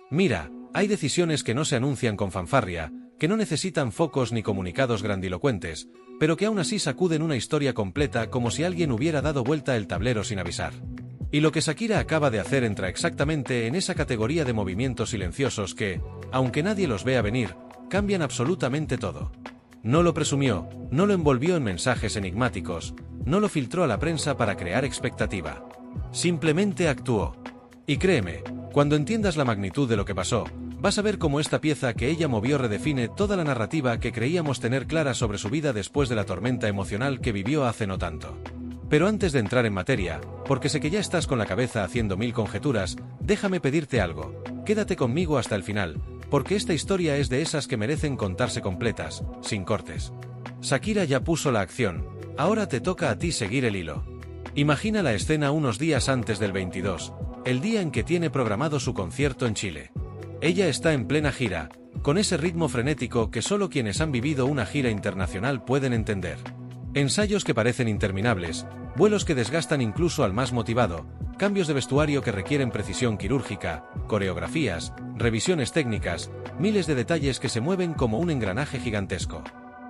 Mira, hay decisiones que no se anuncian con fanfarria, que no necesitan focos ni comunicados grandilocuentes, pero que aún así sacuden una historia completa como si alguien hubiera dado vuelta el tablero sin avisar. Y lo que Shakira acaba de hacer entra exactamente en esa categoría de movimientos silenciosos que, aunque nadie los vea venir, cambian absolutamente todo. No lo presumió, no lo envolvió en mensajes enigmáticos, no lo filtró a la prensa para crear expectativa. Simplemente actuó. Y créeme, cuando entiendas la magnitud de lo que pasó, vas a ver cómo esta pieza que ella movió redefine toda la narrativa que creíamos tener clara sobre su vida después de la tormenta emocional que vivió hace no tanto. Pero antes de entrar en materia, porque sé que ya estás con la cabeza haciendo mil conjeturas, déjame pedirte algo. Quédate conmigo hasta el final, porque esta historia es de esas que merecen contarse completas, sin cortes. Shakira ya puso la acción, ahora te toca a ti seguir el hilo. Imagina la escena unos días antes del 22, el día en que tiene programado su concierto en Chile. Ella está en plena gira, con ese ritmo frenético que solo quienes han vivido una gira internacional pueden entender. Ensayos que parecen interminables, vuelos que desgastan incluso al más motivado, cambios de vestuario que requieren precisión quirúrgica, coreografías, revisiones técnicas, miles de detalles que se mueven como un engranaje gigantesco.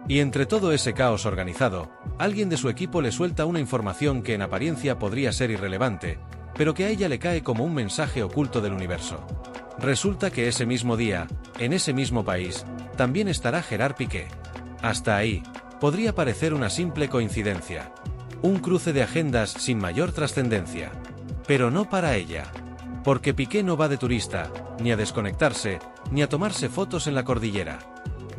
Y entre todo ese caos organizado, alguien de su equipo le suelta una información que en apariencia podría ser irrelevante, pero que a ella le cae como un mensaje oculto del universo. Resulta que ese mismo día, en ese mismo país, también estará Gerard Piqué. Hasta ahí, podría parecer una simple coincidencia. Un cruce de agendas sin mayor trascendencia. Pero no para ella. Porque Piqué no va de turista, ni a desconectarse, ni a tomarse fotos en la cordillera.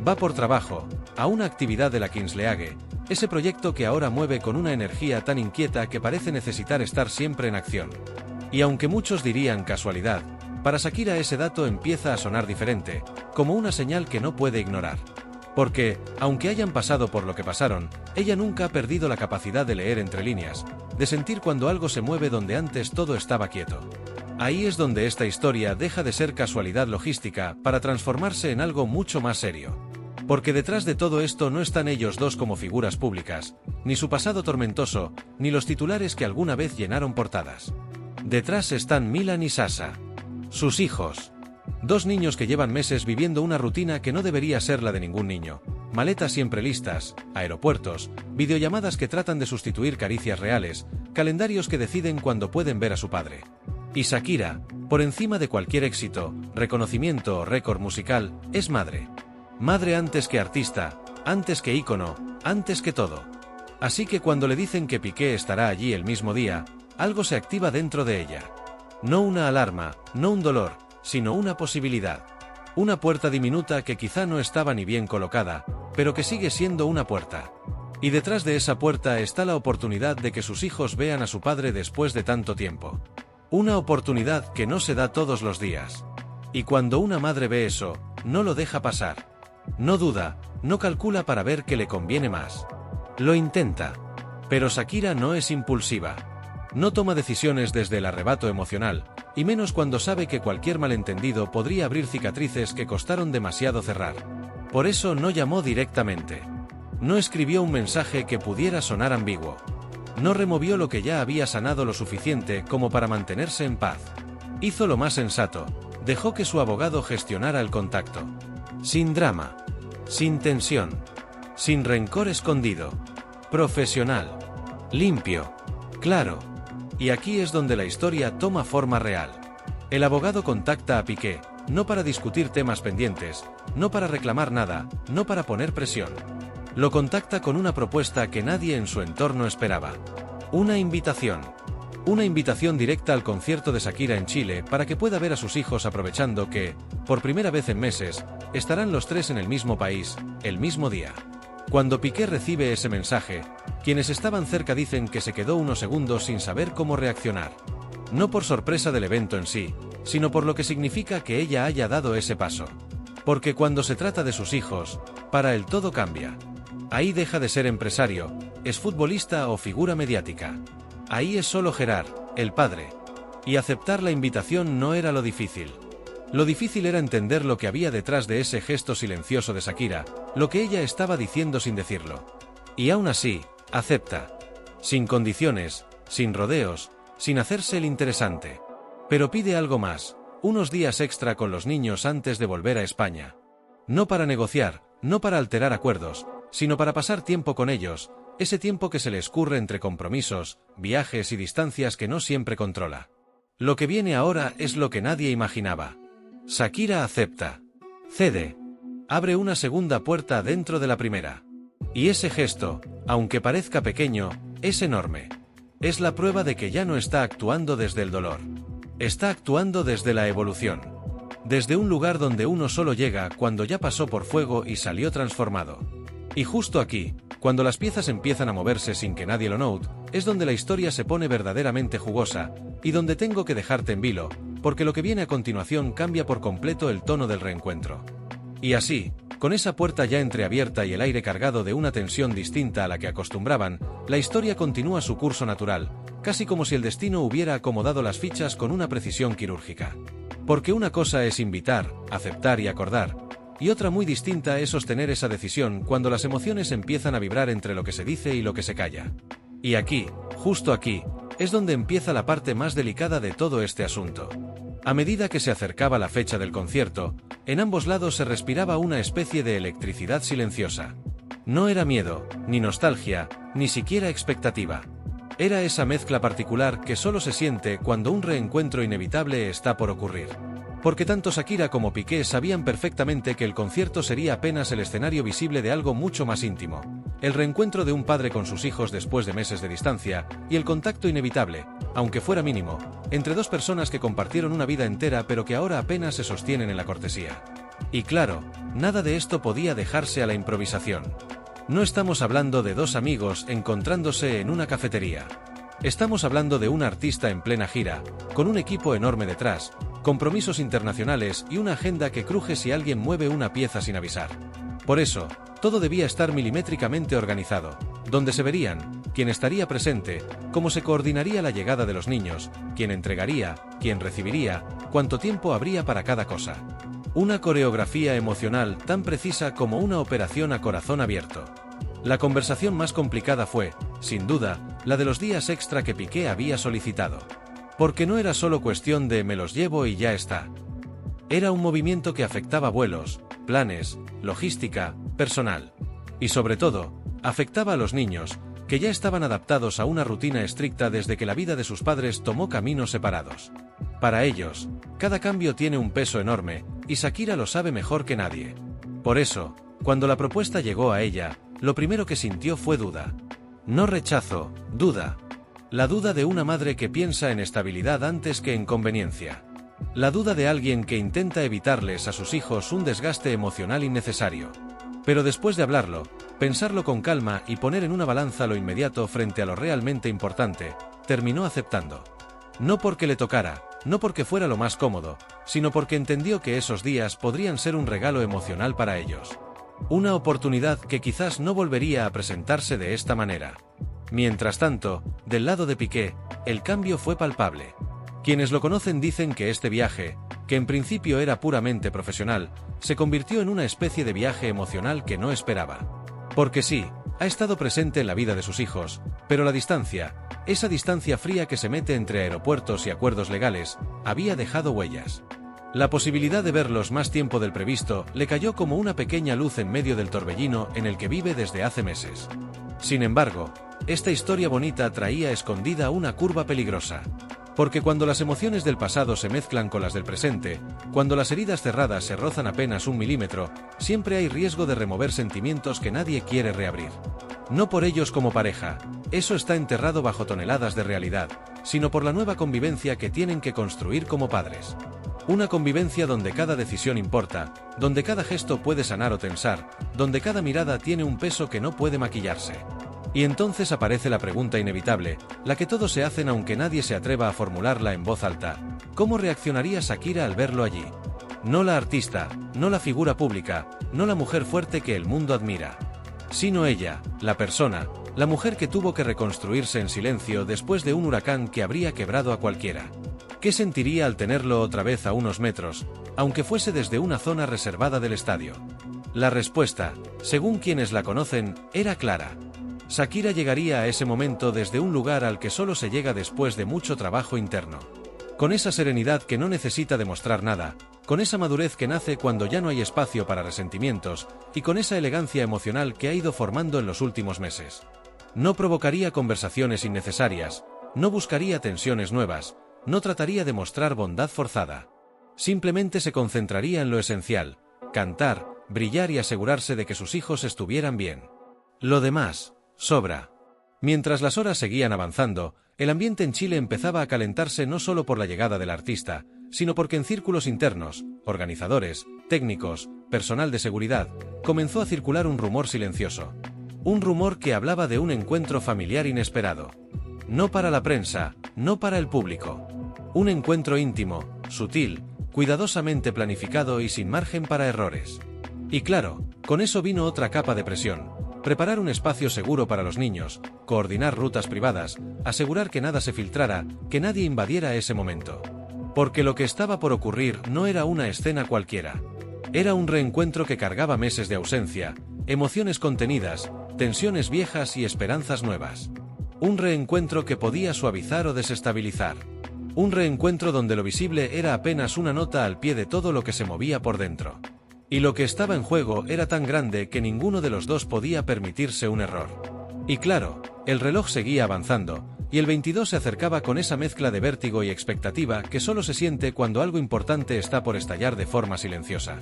Va por trabajo, a una actividad de la Kings League, ese proyecto que ahora mueve con una energía tan inquieta que parece necesitar estar siempre en acción. Y aunque muchos dirían casualidad, para Shakira ese dato empieza a sonar diferente, como una señal que no puede ignorar. Porque, aunque hayan pasado por lo que pasaron, ella nunca ha perdido la capacidad de leer entre líneas, de sentir cuando algo se mueve donde antes todo estaba quieto. Ahí es donde esta historia deja de ser casualidad logística para transformarse en algo mucho más serio. Porque detrás de todo esto no están ellos dos como figuras públicas, ni su pasado tormentoso, ni los titulares que alguna vez llenaron portadas. Detrás están Milan y Sasha. Sus hijos. Dos niños que llevan meses viviendo una rutina que no debería ser la de ningún niño. Maletas siempre listas, aeropuertos, videollamadas que tratan de sustituir caricias reales, calendarios que deciden cuándo pueden ver a su padre. Y Shakira, por encima de cualquier éxito, reconocimiento o récord musical, es madre. Madre antes que artista, antes que ícono, antes que todo. Así que cuando le dicen que Piqué estará allí el mismo día, algo se activa dentro de ella. No una alarma, no un dolor, sino una posibilidad. Una puerta diminuta que quizá no estaba ni bien colocada, pero que sigue siendo una puerta. Y detrás de esa puerta está la oportunidad de que sus hijos vean a su padre después de tanto tiempo. Una oportunidad que no se da todos los días. Y cuando una madre ve eso, no lo deja pasar. No duda, no calcula para ver qué le conviene más. Lo intenta. Pero Shakira no es impulsiva. No toma decisiones desde el arrebato emocional, y menos cuando sabe que cualquier malentendido podría abrir cicatrices que costaron demasiado cerrar. Por eso no llamó directamente. No escribió un mensaje que pudiera sonar ambiguo. No removió lo que ya había sanado lo suficiente como para mantenerse en paz. Hizo lo más sensato, dejó que su abogado gestionara el contacto. Sin drama. Sin tensión. Sin rencor escondido. Profesional. Limpio. Claro. Y aquí es donde la historia toma forma real. El abogado contacta a Piqué, no para discutir temas pendientes, no para reclamar nada, no para poner presión. Lo contacta con una propuesta que nadie en su entorno esperaba. Una invitación. Una invitación directa al concierto de Shakira en Chile para que pueda ver a sus hijos aprovechando que, por primera vez en meses, estarán los tres en el mismo país, el mismo día. Cuando Piqué recibe ese mensaje, quienes estaban cerca dicen que se quedó unos segundos sin saber cómo reaccionar. No por sorpresa del evento en sí, sino por lo que significa que ella haya dado ese paso. Porque cuando se trata de sus hijos, para él todo cambia. Ahí deja de ser empresario, es futbolista o figura mediática. Ahí es solo Gerard, el padre. Y aceptar la invitación no era lo difícil. Lo difícil era entender lo que había detrás de ese gesto silencioso de Shakira, lo que ella estaba diciendo sin decirlo. Y aún así, acepta. Sin condiciones, sin rodeos, sin hacerse el interesante. Pero pide algo más, unos días extra con los niños antes de volver a España. No para negociar, no para alterar acuerdos, sino para pasar tiempo con ellos, ese tiempo que se le escurre entre compromisos, viajes y distancias que no siempre controla. Lo que viene ahora es lo que nadie imaginaba. Shakira acepta. Cede. Abre una segunda puerta dentro de la primera. Y ese gesto, aunque parezca pequeño, es enorme. Es la prueba de que ya no está actuando desde el dolor. Está actuando desde la evolución. Desde un lugar donde uno solo llega cuando ya pasó por fuego y salió transformado. Y justo aquí, cuando las piezas empiezan a moverse sin que nadie lo note, es donde la historia se pone verdaderamente jugosa, y donde tengo que dejarte en vilo, porque lo que viene a continuación cambia por completo el tono del reencuentro. Y así, con esa puerta ya entreabierta y el aire cargado de una tensión distinta a la que acostumbraban, la historia continúa su curso natural, casi como si el destino hubiera acomodado las fichas con una precisión quirúrgica. Porque una cosa es invitar, aceptar y acordar, y otra muy distinta es sostener esa decisión cuando las emociones empiezan a vibrar entre lo que se dice y lo que se calla. Y aquí, justo aquí, es donde empieza la parte más delicada de todo este asunto. A medida que se acercaba la fecha del concierto, en ambos lados se respiraba una especie de electricidad silenciosa. No era miedo, ni nostalgia, ni siquiera expectativa. Era esa mezcla particular que solo se siente cuando un reencuentro inevitable está por ocurrir. Porque tanto Shakira como Piqué sabían perfectamente que el concierto sería apenas el escenario visible de algo mucho más íntimo. El reencuentro de un padre con sus hijos después de meses de distancia, y el contacto inevitable, aunque fuera mínimo, entre dos personas que compartieron una vida entera pero que ahora apenas se sostienen en la cortesía. Y claro, nada de esto podía dejarse a la improvisación. No estamos hablando de dos amigos encontrándose en una cafetería. Estamos hablando de un artista en plena gira, con un equipo enorme detrás, compromisos internacionales y una agenda que cruje si alguien mueve una pieza sin avisar. Por eso, todo debía estar milimétricamente organizado, donde se verían, quién estaría presente, cómo se coordinaría la llegada de los niños, quién entregaría, quién recibiría, cuánto tiempo habría para cada cosa. Una coreografía emocional tan precisa como una operación a corazón abierto. La conversación más complicada fue, sin duda, la de los días extra que Piqué había solicitado. Porque no era solo cuestión de me los llevo y ya está. Era un movimiento que afectaba vuelos, planes, logística, personal. Y sobre todo, afectaba a los niños, que ya estaban adaptados a una rutina estricta desde que la vida de sus padres tomó caminos separados. Para ellos, cada cambio tiene un peso enorme, y Shakira lo sabe mejor que nadie. Por eso, cuando la propuesta llegó a ella, lo primero que sintió fue duda. No rechazo, duda. La duda de una madre que piensa en estabilidad antes que en conveniencia. La duda de alguien que intenta evitarles a sus hijos un desgaste emocional innecesario. Pero después de hablarlo, pensarlo con calma y poner en una balanza lo inmediato frente a lo realmente importante, terminó aceptando. No porque le tocara, no porque fuera lo más cómodo, sino porque entendió que esos días podrían ser un regalo emocional para ellos. Una oportunidad que quizás no volvería a presentarse de esta manera. Mientras tanto, del lado de Piqué, el cambio fue palpable. Quienes lo conocen dicen que este viaje, que en principio era puramente profesional, se convirtió en una especie de viaje emocional que no esperaba. Porque sí, ha estado presente en la vida de sus hijos, pero la distancia, esa distancia fría que se mete entre aeropuertos y acuerdos legales, había dejado huellas. La posibilidad de verlos más tiempo del previsto le cayó como una pequeña luz en medio del torbellino en el que vive desde hace meses. Sin embargo, esta historia bonita traía escondida una curva peligrosa. Porque cuando las emociones del pasado se mezclan con las del presente, cuando las heridas cerradas se rozan apenas 1 milímetro, siempre hay riesgo de remover sentimientos que nadie quiere reabrir. No por ellos como pareja, eso está enterrado bajo toneladas de realidad, sino por la nueva convivencia que tienen que construir como padres. Una convivencia donde cada decisión importa, donde cada gesto puede sanar o tensar, donde cada mirada tiene un peso que no puede maquillarse. Y entonces aparece la pregunta inevitable, la que todos se hacen aunque nadie se atreva a formularla en voz alta. ¿Cómo reaccionaría Shakira al verlo allí? No la artista, no la figura pública, no la mujer fuerte que el mundo admira. Sino ella, la persona, la mujer que tuvo que reconstruirse en silencio después de un huracán que habría quebrado a cualquiera. ¿Qué sentiría al tenerlo otra vez a unos metros, aunque fuese desde una zona reservada del estadio? La respuesta, según quienes la conocen, era clara. Shakira llegaría a ese momento desde un lugar al que solo se llega después de mucho trabajo interno. con esa serenidad que no necesita demostrar nada, con esa madurez que nace cuando ya no hay espacio para resentimientos, y con esa elegancia emocional que ha ido formando en los últimos meses. No provocaría conversaciones innecesarias, no buscaría tensiones nuevas, no trataría de mostrar bondad forzada. Simplemente se concentraría en lo esencial: cantar, brillar y asegurarse de que sus hijos estuvieran bien. Lo demás sobra. Mientras las horas seguían avanzando, el ambiente en Chile empezaba a calentarse no solo por la llegada del artista, sino porque en círculos internos, organizadores, técnicos, personal de seguridad, comenzó a circular un rumor silencioso. Un rumor que hablaba de un encuentro familiar inesperado. No para la prensa, no para el público. Un encuentro íntimo, sutil, cuidadosamente planificado y sin margen para errores. Y claro, con eso vino otra capa de presión: preparar un espacio seguro para los niños, coordinar rutas privadas, asegurar que nada se filtrara, que nadie invadiera ese momento. Porque lo que estaba por ocurrir no era una escena cualquiera. Era un reencuentro que cargaba meses de ausencia, emociones contenidas, tensiones viejas y esperanzas nuevas. Un reencuentro que podía suavizar o desestabilizar. Un reencuentro donde lo visible era apenas una nota al pie de todo lo que se movía por dentro. Y lo que estaba en juego era tan grande que ninguno de los dos podía permitirse un error. Y claro, el reloj seguía avanzando, y el 22 se acercaba con esa mezcla de vértigo y expectativa que solo se siente cuando algo importante está por estallar de forma silenciosa.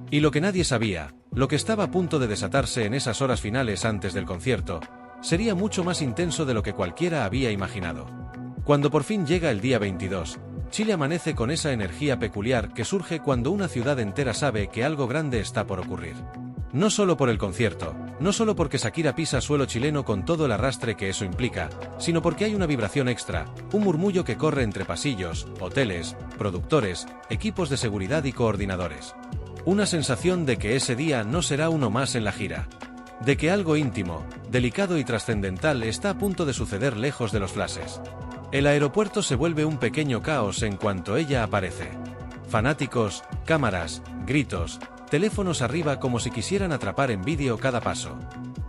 Y lo que nadie sabía, lo que estaba a punto de desatarse en esas horas finales antes del concierto, sería mucho más intenso de lo que cualquiera había imaginado. Cuando por fin llega el día 22, Chile amanece con esa energía peculiar que surge cuando una ciudad entera sabe que algo grande está por ocurrir. No solo por el concierto, no solo porque Shakira pisa suelo chileno con todo el arrastre que eso implica, sino porque hay una vibración extra, un murmullo que corre entre pasillos, hoteles, productores, equipos de seguridad y coordinadores. Una sensación de que ese día no será uno más en la gira. De que algo íntimo, delicado y trascendental está a punto de suceder lejos de los flashes. El aeropuerto se vuelve un pequeño caos en cuanto ella aparece. Fanáticos, cámaras, gritos, teléfonos arriba como si quisieran atrapar en vídeo cada paso.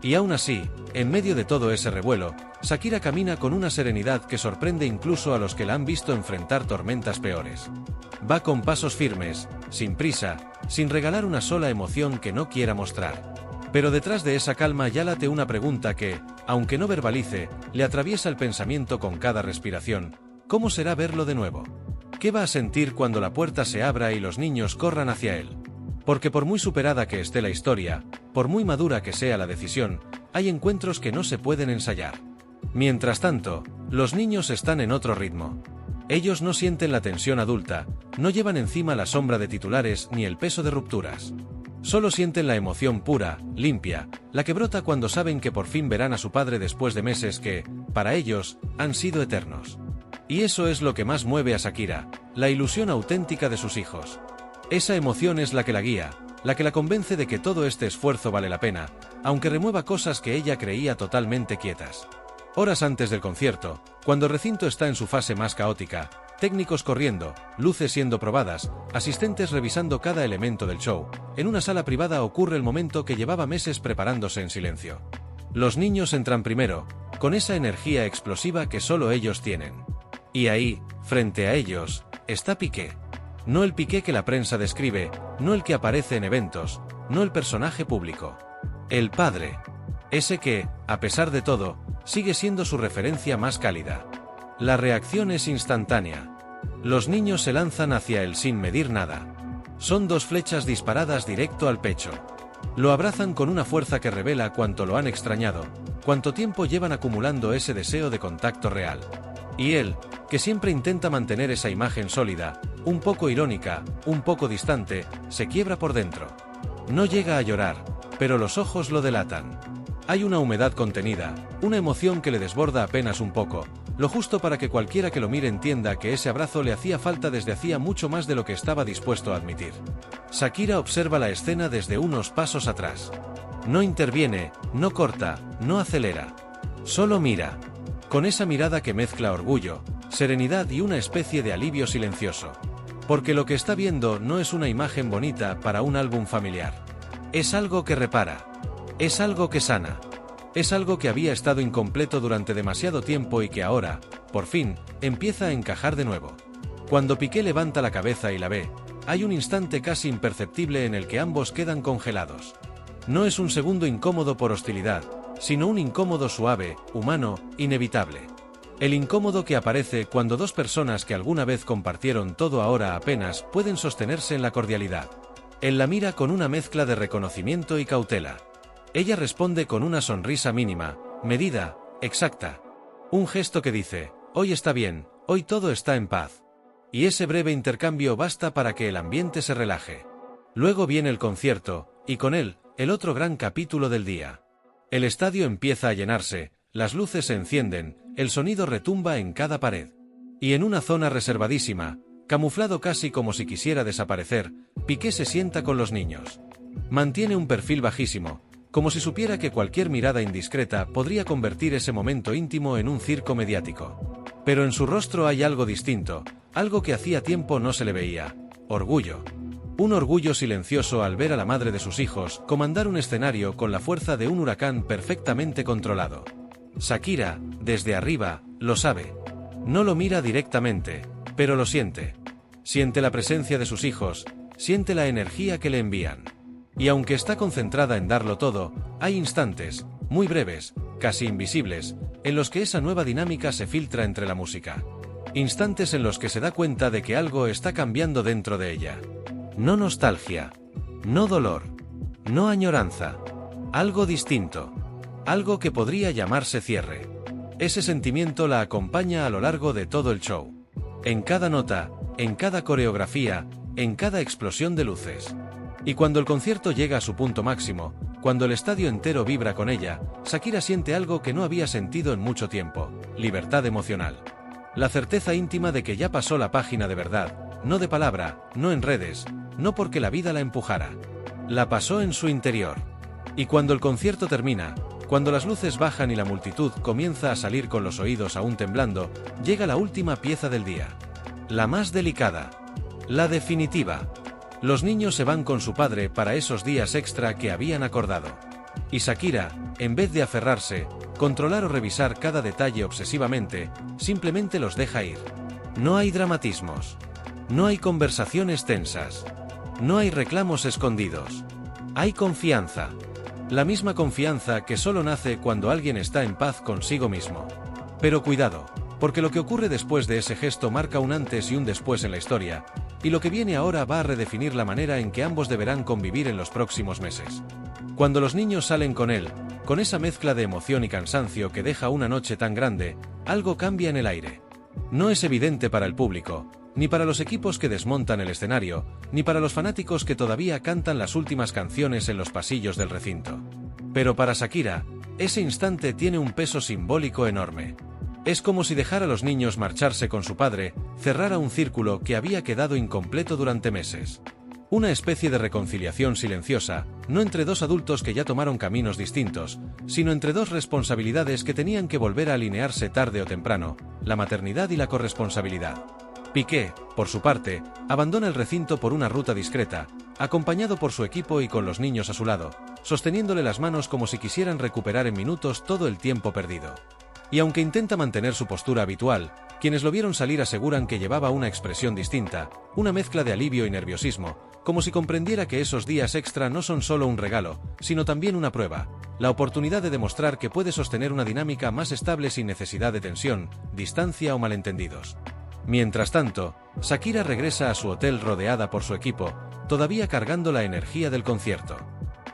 Y aún así, en medio de todo ese revuelo, Shakira camina con una serenidad que sorprende incluso a los que la han visto enfrentar tormentas peores. Va con pasos firmes, sin prisa, sin regalar una sola emoción que no quiera mostrar. Pero detrás de esa calma ya late una pregunta que, aunque no verbalice, le atraviesa el pensamiento con cada respiración: ¿cómo será verlo de nuevo? ¿Qué va a sentir cuando la puerta se abra y los niños corran hacia él? Porque por muy superada que esté la historia, por muy madura que sea la decisión, hay encuentros que no se pueden ensayar. Mientras tanto, los niños están en otro ritmo. Ellos no sienten la tensión adulta, no llevan encima la sombra de titulares ni el peso de rupturas. Solo sienten la emoción pura, limpia, la que brota cuando saben que por fin verán a su padre después de meses que, para ellos, han sido eternos. Y eso es lo que más mueve a Shakira, la ilusión auténtica de sus hijos. Esa emoción es la que la guía, la que la convence de que todo este esfuerzo vale la pena, aunque remueva cosas que ella creía totalmente quietas. Horas antes del concierto, cuando el recinto está en su fase más caótica, técnicos corriendo, luces siendo probadas, asistentes revisando cada elemento del show, en una sala privada ocurre el momento que llevaba meses preparándose en silencio. Los niños entran primero, con esa energía explosiva que solo ellos tienen. Y ahí, frente a ellos, está Piqué. No el Piqué que la prensa describe, no el que aparece en eventos, no el personaje público. El padre. Ese que, a pesar de todo, sigue siendo su referencia más cálida. La reacción es instantánea. Los niños se lanzan hacia él sin medir nada. Son dos flechas disparadas directo al pecho. Lo abrazan con una fuerza que revela cuánto lo han extrañado, cuánto tiempo llevan acumulando ese deseo de contacto real. Y él, que siempre intenta mantener esa imagen sólida, un poco irónica, un poco distante, se quiebra por dentro. No llega a llorar, pero los ojos lo delatan. Hay una humedad contenida, una emoción que le desborda apenas un poco, lo justo para que cualquiera que lo mire entienda que ese abrazo le hacía falta desde hacía mucho más de lo que estaba dispuesto a admitir. Shakira observa la escena desde unos pasos atrás. No interviene, no corta, no acelera. Solo mira. Con esa mirada que mezcla orgullo, serenidad y una especie de alivio silencioso. Porque lo que está viendo no es una imagen bonita para un álbum familiar. Es algo que repara. Es algo que sana. Es algo que había estado incompleto durante demasiado tiempo y que ahora, por fin, empieza a encajar de nuevo. Cuando Piqué levanta la cabeza y la ve, hay un instante casi imperceptible en el que ambos quedan congelados. No es un segundo incómodo por hostilidad, sino un incómodo suave, humano, inevitable. El incómodo que aparece cuando dos personas que alguna vez compartieron todo ahora apenas pueden sostenerse en la cordialidad. Él la mira con una mezcla de reconocimiento y cautela. Ella responde con una sonrisa mínima, medida, exacta. Un gesto que dice, hoy está bien, hoy todo está en paz. Y ese breve intercambio basta para que el ambiente se relaje. Luego viene el concierto, y con él, el otro gran capítulo del día. El estadio empieza a llenarse, las luces se encienden, el sonido retumba en cada pared. Y en una zona reservadísima, camuflado casi como si quisiera desaparecer, Piqué se sienta con los niños. Mantiene un perfil bajísimo, como si supiera que cualquier mirada indiscreta podría convertir ese momento íntimo en un circo mediático. Pero en su rostro hay algo distinto, algo que hacía tiempo no se le veía: orgullo. Un orgullo silencioso al ver a la madre de sus hijos comandar un escenario con la fuerza de un huracán perfectamente controlado. Shakira, desde arriba, lo sabe. No lo mira directamente, pero lo siente. Siente la presencia de sus hijos, siente la energía que le envían. Y aunque está concentrada en darlo todo, hay instantes, muy breves, casi invisibles, en los que esa nueva dinámica se filtra entre la música. Instantes en los que se da cuenta de que algo está cambiando dentro de ella. No nostalgia, no dolor, no añoranza. Algo distinto. Algo que podría llamarse cierre. Ese sentimiento la acompaña a lo largo de todo el show. En cada nota, en cada coreografía, en cada explosión de luces. Y cuando el concierto llega a su punto máximo, cuando el estadio entero vibra con ella, Shakira siente algo que no había sentido en mucho tiempo: libertad emocional. La certeza íntima de que ya pasó la página de verdad, no de palabra, no en redes, no porque la vida la empujara. La pasó en su interior. Y cuando el concierto termina, cuando las luces bajan y la multitud comienza a salir con los oídos aún temblando, llega la última pieza del día. La más delicada. La definitiva. Los niños se van con su padre para esos días extra que habían acordado. Y Shakira, en vez de aferrarse, controlar o revisar cada detalle obsesivamente, simplemente los deja ir. No hay dramatismos. No hay conversaciones tensas. No hay reclamos escondidos. Hay confianza. La misma confianza que solo nace cuando alguien está en paz consigo mismo. Pero cuidado, porque lo que ocurre después de ese gesto marca un antes y un después en la historia, y lo que viene ahora va a redefinir la manera en que ambos deberán convivir en los próximos meses. Cuando los niños salen con él, con esa mezcla de emoción y cansancio que deja una noche tan grande, algo cambia en el aire. No es evidente para el público, ni para los equipos que desmontan el escenario, ni para los fanáticos que todavía cantan las últimas canciones en los pasillos del recinto. Pero para Shakira, ese instante tiene un peso simbólico enorme. Es como si dejara a los niños marcharse con su padre, cerrara un círculo que había quedado incompleto durante meses. Una especie de reconciliación silenciosa, no entre dos adultos que ya tomaron caminos distintos, sino entre dos responsabilidades que tenían que volver a alinearse tarde o temprano: la maternidad y la corresponsabilidad. Piqué, por su parte, abandona el recinto por una ruta discreta, acompañado por su equipo y con los niños a su lado, sosteniéndole las manos como si quisieran recuperar en minutos todo el tiempo perdido. Y aunque intenta mantener su postura habitual, quienes lo vieron salir aseguran que llevaba una expresión distinta, una mezcla de alivio y nerviosismo, como si comprendiera que esos días extra no son solo un regalo, sino también una prueba, la oportunidad de demostrar que puede sostener una dinámica más estable sin necesidad de tensión, distancia o malentendidos. Mientras tanto, Shakira regresa a su hotel rodeada por su equipo, todavía cargando la energía del concierto.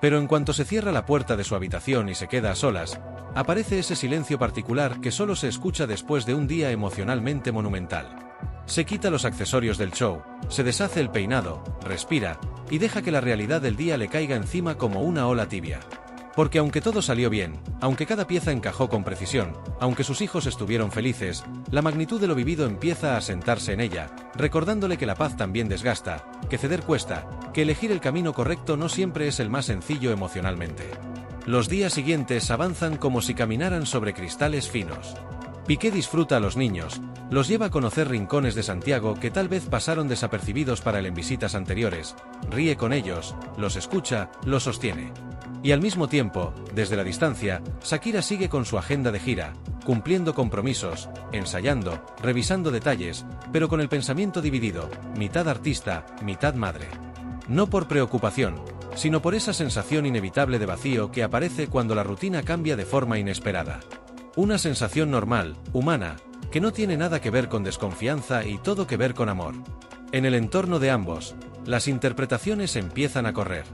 Pero en cuanto se cierra la puerta de su habitación y se queda a solas, aparece ese silencio particular que solo se escucha después de un día emocionalmente monumental. Se quita los accesorios del show, se deshace el peinado, respira, y deja que la realidad del día le caiga encima como una ola tibia. Porque aunque todo salió bien, aunque cada pieza encajó con precisión, aunque sus hijos estuvieron felices, la magnitud de lo vivido empieza a sentarse en ella, recordándole que la paz también desgasta, que ceder cuesta, que elegir el camino correcto no siempre es el más sencillo emocionalmente. Los días siguientes avanzan como si caminaran sobre cristales finos. Piqué disfruta a los niños, los lleva a conocer rincones de Santiago que tal vez pasaron desapercibidos para él en visitas anteriores, ríe con ellos, los escucha, los sostiene. Y al mismo tiempo, desde la distancia, Shakira sigue con su agenda de gira, cumpliendo compromisos, ensayando, revisando detalles, pero con el pensamiento dividido, mitad artista, mitad madre. No por preocupación, sino por esa sensación inevitable de vacío que aparece cuando la rutina cambia de forma inesperada. Una sensación normal, humana, que no tiene nada que ver con desconfianza y todo que ver con amor. En el entorno de ambos, las interpretaciones empiezan a correr.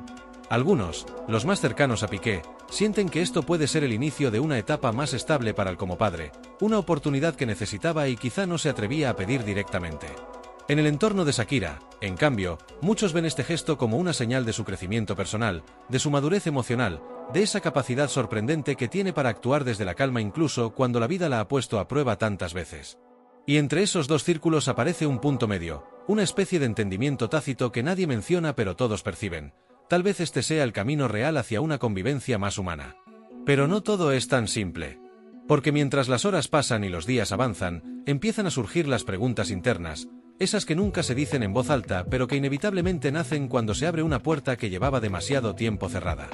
Algunos, los más cercanos a Piqué, sienten que esto puede ser el inicio de una etapa más estable para él como padre, una oportunidad que necesitaba y quizá no se atrevía a pedir directamente. En el entorno de Shakira, en cambio, muchos ven este gesto como una señal de su crecimiento personal, de su madurez emocional, de esa capacidad sorprendente que tiene para actuar desde la calma incluso cuando la vida la ha puesto a prueba tantas veces. Y entre esos dos círculos aparece un punto medio, una especie de entendimiento tácito que nadie menciona pero todos perciben. Tal vez este sea el camino real hacia una convivencia más humana. Pero no todo es tan simple. Porque mientras las horas pasan y los días avanzan, empiezan a surgir las preguntas internas, esas que nunca se dicen en voz alta pero que inevitablemente nacen cuando se abre una puerta que llevaba demasiado tiempo cerrada.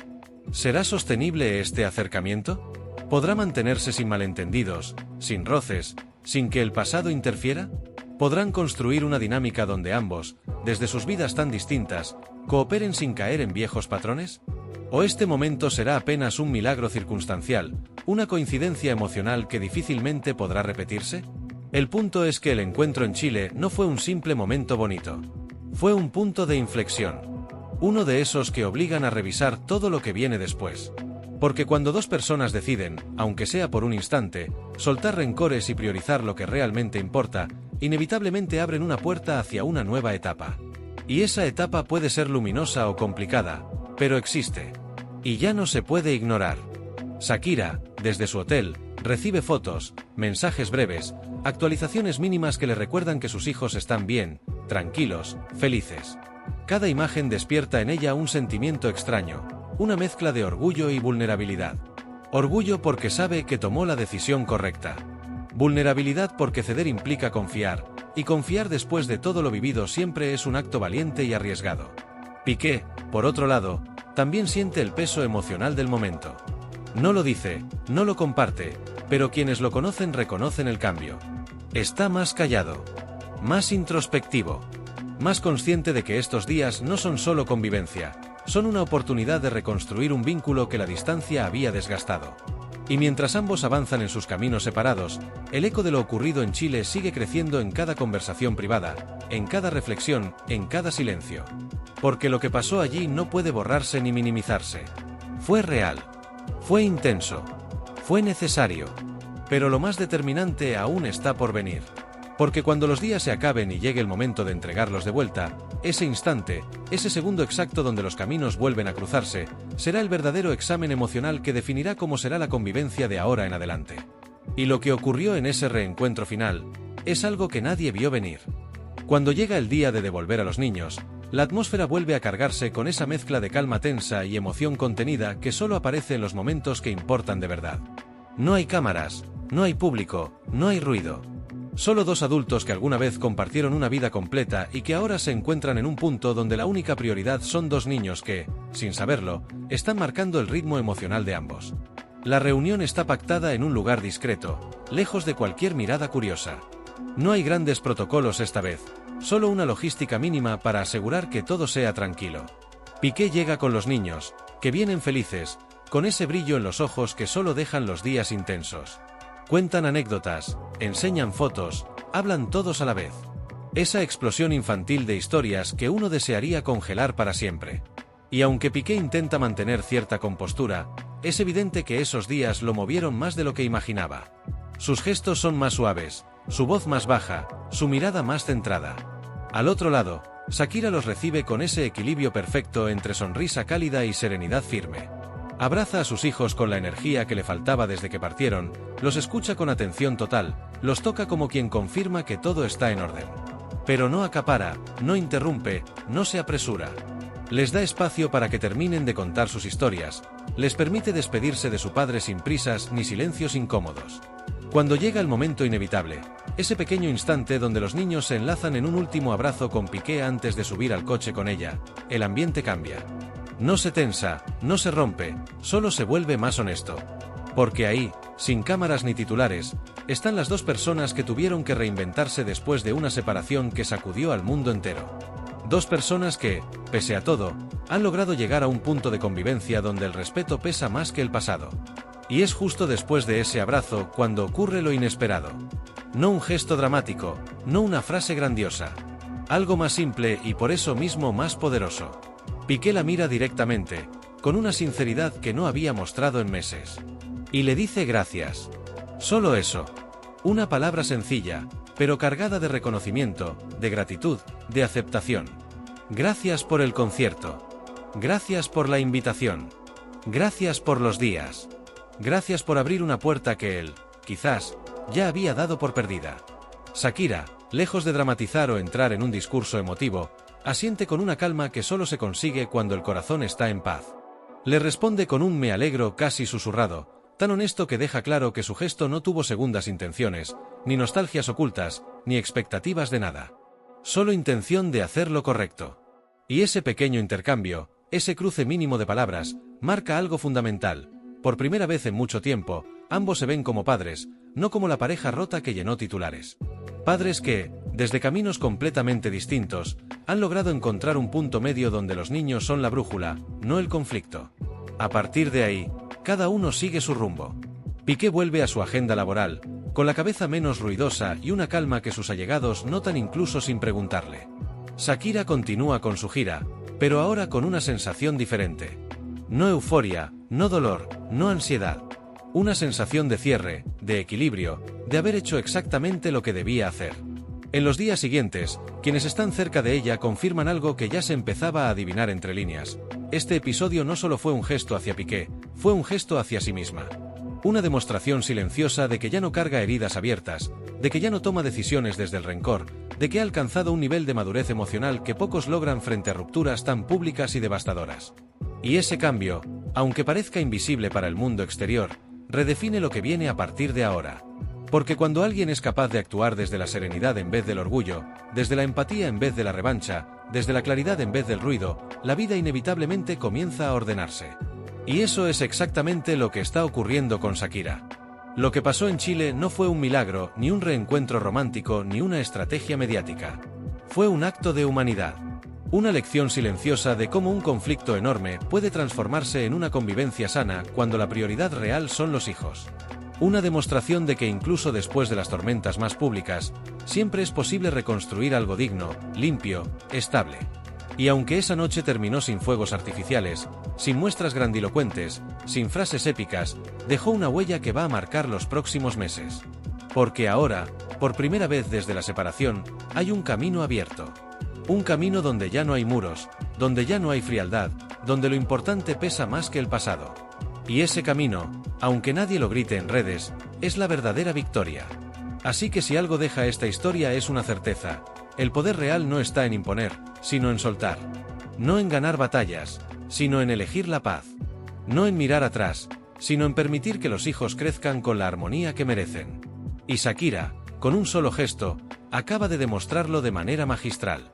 ¿Será sostenible este acercamiento? ¿Podrá mantenerse sin malentendidos, sin roces, sin que el pasado interfiera? ¿Podrán construir una dinámica donde ambos, desde sus vidas tan distintas, cooperen sin caer en viejos patrones? ¿O este momento será apenas un milagro circunstancial, una coincidencia emocional que difícilmente podrá repetirse? El punto es que el encuentro en Chile no fue un simple momento bonito. Fue un punto de inflexión. Uno de esos que obligan a revisar todo lo que viene después. Porque cuando dos personas deciden, aunque sea por un instante, soltar rencores y priorizar lo que realmente importa, inevitablemente abren una puerta hacia una nueva etapa. Y esa etapa puede ser luminosa o complicada, pero existe. Y ya no se puede ignorar. Shakira, desde su hotel, recibe fotos, mensajes breves, actualizaciones mínimas que le recuerdan que sus hijos están bien, tranquilos, felices. Cada imagen despierta en ella un sentimiento extraño, una mezcla de orgullo y vulnerabilidad. Orgullo porque sabe que tomó la decisión correcta. Vulnerabilidad porque ceder implica confiar, y confiar después de todo lo vivido siempre es un acto valiente y arriesgado. Piqué, por otro lado, también siente el peso emocional del momento. No lo dice, no lo comparte, pero quienes lo conocen reconocen el cambio. Está más callado, más introspectivo, más consciente de que estos días no son solo convivencia, son una oportunidad de reconstruir un vínculo que la distancia había desgastado. Y mientras ambos avanzan en sus caminos separados, el eco de lo ocurrido en Chile sigue creciendo en cada conversación privada, en cada reflexión, en cada silencio. Porque lo que pasó allí no puede borrarse ni minimizarse. Fue real. Fue intenso. Fue necesario. Pero lo más determinante aún está por venir. Porque cuando los días se acaben y llegue el momento de entregarlos de vuelta, ese instante, ese segundo exacto donde los caminos vuelven a cruzarse, será el verdadero examen emocional que definirá cómo será la convivencia de ahora en adelante. Y lo que ocurrió en ese reencuentro final, es algo que nadie vio venir. Cuando llega el día de devolver a los niños, la atmósfera vuelve a cargarse con esa mezcla de calma tensa y emoción contenida que solo aparece en los momentos que importan de verdad. No hay cámaras, no hay público, no hay ruido. Solo dos adultos que alguna vez compartieron una vida completa y que ahora se encuentran en un punto donde la única prioridad son dos niños que, sin saberlo, están marcando el ritmo emocional de ambos. La reunión está pactada en un lugar discreto, lejos de cualquier mirada curiosa. No hay grandes protocolos esta vez, solo una logística mínima para asegurar que todo sea tranquilo. Piqué llega con los niños, que vienen felices, con ese brillo en los ojos que solo dejan los días intensos. Cuentan anécdotas, enseñan fotos, hablan todos a la vez. Esa explosión infantil de historias que uno desearía congelar para siempre. Y aunque Piqué intenta mantener cierta compostura, es evidente que esos días lo movieron más de lo que imaginaba. Sus gestos son más suaves, su voz más baja, su mirada más centrada. Al otro lado, Shakira los recibe con ese equilibrio perfecto entre sonrisa cálida y serenidad firme. Abraza a sus hijos con la energía que le faltaba desde que partieron, los escucha con atención total, los toca como quien confirma que todo está en orden. Pero no acapara, no interrumpe, no se apresura. Les da espacio para que terminen de contar sus historias, les permite despedirse de su padre sin prisas ni silencios incómodos. Cuando llega el momento inevitable, ese pequeño instante donde los niños se enlazan en un último abrazo con Piqué antes de subir al coche con ella, el ambiente cambia. No se tensa, no se rompe, solo se vuelve más honesto. Porque ahí, Sin cámaras ni titulares, están las dos personas que tuvieron que reinventarse después de una separación que sacudió al mundo entero. Dos personas que, pese a todo, han logrado llegar a un punto de convivencia donde el respeto pesa más que el pasado. Y es justo después de ese abrazo cuando ocurre lo inesperado. No un gesto dramático, no una frase grandiosa. Algo más simple y por eso mismo más poderoso. Piqué la mira directamente, con una sinceridad que no había mostrado en meses. Y le dice gracias. Solo eso. Una palabra sencilla, pero cargada de reconocimiento, de gratitud, de aceptación. Gracias por el concierto. Gracias por la invitación. Gracias por los días. Gracias por abrir una puerta que él, quizás, ya había dado por perdida. Shakira, lejos de dramatizar o entrar en un discurso emotivo, asiente con una calma que solo se consigue cuando el corazón está en paz. Le responde con un me alegro casi susurrado, tan honesto que deja claro que su gesto no tuvo segundas intenciones, ni nostalgias ocultas, ni expectativas de nada. Solo intención de hacer lo correcto. Y ese pequeño intercambio, ese cruce mínimo de palabras, marca algo fundamental. Por primera vez en mucho tiempo, ambos se ven como padres, no como la pareja rota que llenó titulares. Padres que, desde caminos completamente distintos, han logrado encontrar un punto medio donde los niños son la brújula, no el conflicto. A partir de ahí, cada uno sigue su rumbo. Piqué vuelve a su agenda laboral, con la cabeza menos ruidosa y una calma que sus allegados notan incluso sin preguntarle. Shakira continúa con su gira, pero ahora con una sensación diferente. No euforia, no dolor, no ansiedad. Una sensación de cierre, de equilibrio, de haber hecho exactamente lo que debía hacer. En los días siguientes, quienes están cerca de ella confirman algo que ya se empezaba a adivinar entre líneas. Este episodio no solo fue un gesto hacia Piqué, fue un gesto hacia sí misma. Una demostración silenciosa de que ya no carga heridas abiertas, de que ya no toma decisiones desde el rencor, de que ha alcanzado un nivel de madurez emocional que pocos logran frente a rupturas tan públicas y devastadoras. Y ese cambio, aunque parezca invisible para el mundo exterior, redefine lo que viene a partir de ahora. Porque cuando alguien es capaz de actuar desde la serenidad en vez del orgullo, desde la empatía en vez de la revancha, desde la claridad en vez del ruido, la vida inevitablemente comienza a ordenarse. Y eso es exactamente lo que está ocurriendo con Shakira. Lo que pasó en Chile no fue un milagro, ni un reencuentro romántico, ni una estrategia mediática. Fue un acto de humanidad. Una lección silenciosa de cómo un conflicto enorme puede transformarse en una convivencia sana cuando la prioridad real son los hijos. Una demostración de que incluso después de las tormentas más públicas, siempre es posible reconstruir algo digno, limpio, estable. Y aunque esa noche terminó sin fuegos artificiales, sin muestras grandilocuentes, sin frases épicas, dejó una huella que va a marcar los próximos meses. Porque ahora, por primera vez desde la separación, hay un camino abierto. Un camino donde ya no hay muros, donde ya no hay frialdad, donde lo importante pesa más que el pasado. Y ese camino, aunque nadie lo grite en redes, es la verdadera victoria. Así que si algo deja esta historia es una certeza: el poder real no está en imponer, sino en soltar. No en ganar batallas, sino en elegir la paz. No en mirar atrás, sino en permitir que los hijos crezcan con la armonía que merecen. Y Shakira, con un solo gesto, acaba de demostrarlo de manera magistral.